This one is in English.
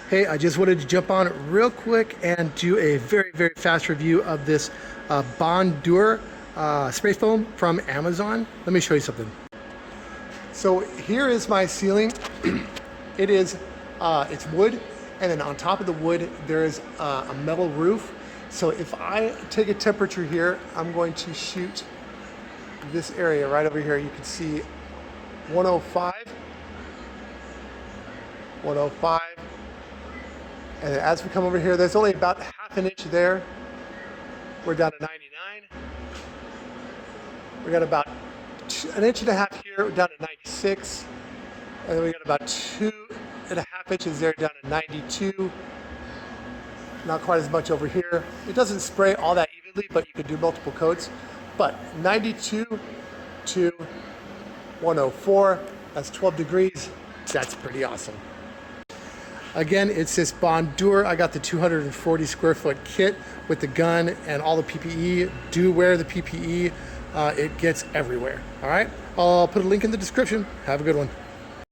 Hey, I just wanted to jump on real quick and do a very, very fast review of this Bondure spray foam from Amazon. Let me show you something. So here is my ceiling. It's wood, and then on top of the wood there is a metal roof. So if I take a temperature here, I'm going to shoot this area right over here. You can see 105, 105. And as we come over here, there's only about half an inch there. We're down to 99. We got about an inch and a half here, we're down to 96. And then we got about 2.5 inches there, down to 92. Not quite as much over here. It doesn't spray all that evenly, but you can do multiple coats. But 92 to 104, that's 12 degrees. That's pretty awesome. Again, it's this Bondure. I got the 240 square foot kit with the gun and all the PPE. Do wear the PPE. It gets everywhere. All right. I'll put a link in the description. Have a good one.